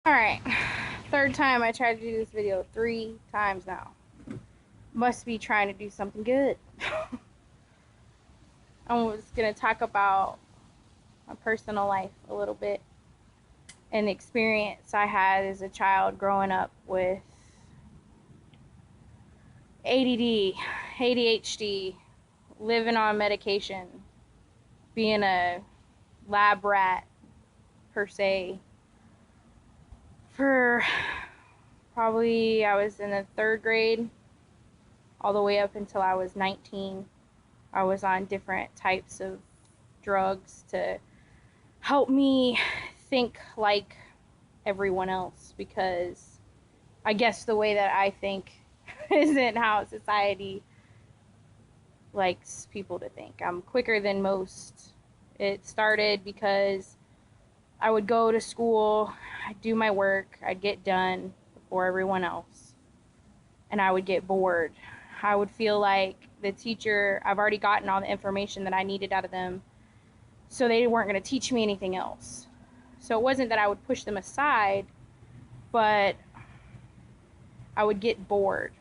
Alright, third time I tried to do this video 3 times now. Must be trying to do something good. I was going to talk about my personal life a little bit and the experience I had as a child growing up with A.D.D, A.D.H.D, living on medication, being a lab rat per se. For probably, I was in the 3rd grade all the way up until I was 19. I was on different types of drugs to help me think like everyone else, because I guess the way that I think isn't how society likes people to think. I'm quicker than most. It started because I would go to school, I'd do my work, I'd get done before everyone else, and I would get bored. I would feel like the teacher, I've already gotten all the information that I needed out of them, so they weren't going to teach me anything else. So it wasn't that I would push them aside, but I would get bored.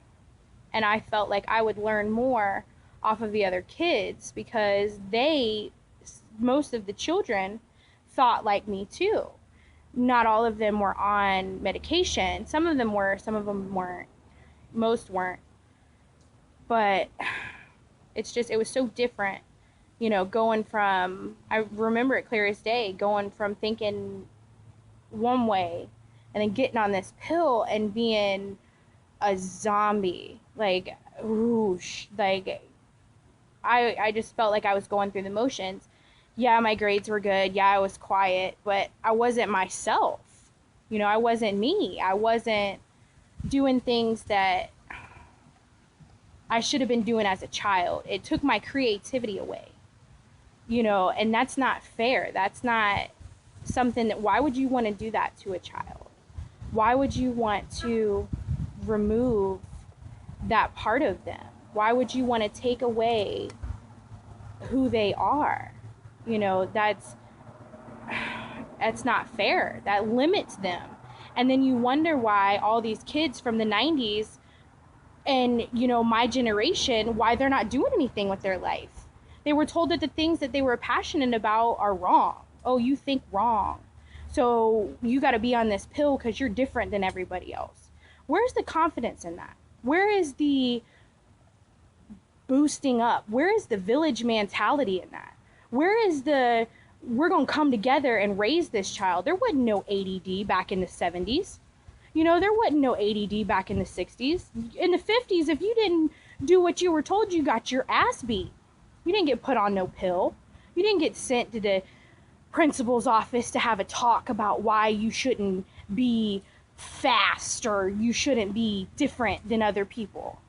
And I felt like I would learn more off of the other kids because most of the children thought like me too. Not all of them were on medication. Some of them were, some of them weren't. Most weren't. But it was so different, going from, I remember it clear as day, going from thinking one way and then getting on this pill and being a zombie. Like, whoosh, like, I just felt like I was going through the motions. Yeah, my grades were good. Yeah, I was quiet, but I wasn't myself. I wasn't me. I wasn't doing things that I should have been doing as a child. It took my creativity away, and that's not fair. That's not something that, why would you want to do that to a child? Why would you want to remove that part of them? Why would you want to take away who they are? That's not fair. That limits them. And then you wonder why all these kids from the 90s and, my generation, why they're not doing anything with their life. They were told that the things that they were passionate about are wrong. Oh, you think wrong, so you got to be on this pill because you're different than everybody else. Where's the confidence in that? Where is the boosting up? Where is the village mentality in that? Where is the, we're going to come together and raise this child? There wasn't no A.D.D back in the 70s. There wasn't no A.D.D back in the 60s. In the 50s, if you didn't do what you were told, you got your ass beat. You didn't get put on no pill. You didn't get sent to the principal's office to have a talk about why you shouldn't be fast or you shouldn't be different than other people.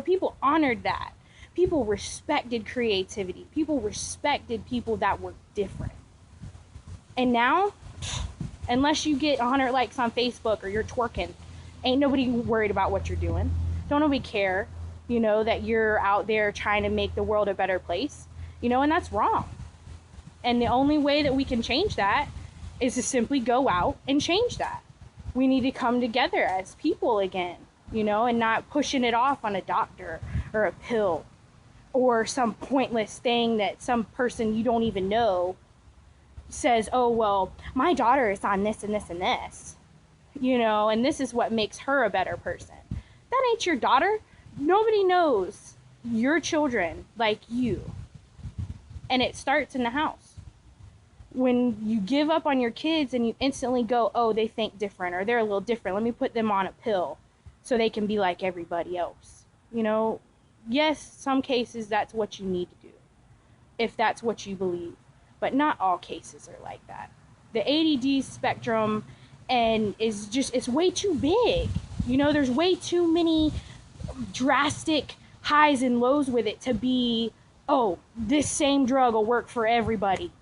People honored that. People respected creativity. People respected people that were different. And now, unless you get 100 likes on Facebook or you're twerking, ain't nobody worried about what you're doing. Don't nobody care, that you're out there trying to make the world a better place, and that's wrong. And the only way that we can change that is to simply go out and change that. We need to come together as people again, and not pushing it off on a doctor or a pill or some pointless thing that some person you don't even know says, oh, well, my daughter is on this and this and this, and this is what makes her a better person. That ain't your daughter. Nobody knows your children like you. And it starts in the house. When you give up on your kids and you instantly go, oh, they think different or they're a little different, let me put them on a pill so they can be like everybody else. Yes, some cases that's what you need to do, if that's what you believe. But not all cases are like that. The A.D.D spectrum it's way too big. There's way too many drastic highs and lows with it to be, oh, this same drug will work for everybody.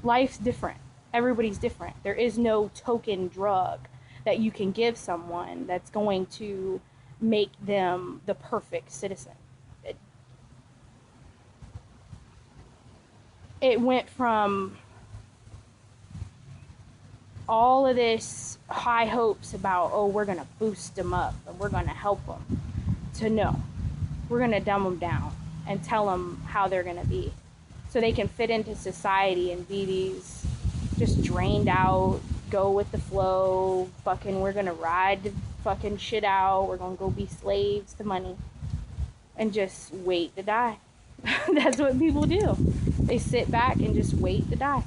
Life's different. Everybody's different. There is no token drug that you can give someone that's going to make them the perfect citizen. It went from all of this high hopes about, oh, we're going to boost them up and we're going to help them, to no, we're going to dumb them down and tell them how they're going to be so they can fit into society and be these just drained out, go with the flow, fucking, we're going to ride the fucking shit out, we're going to go be slaves to money and just wait to die. That's what people do. They sit back and just wait to die.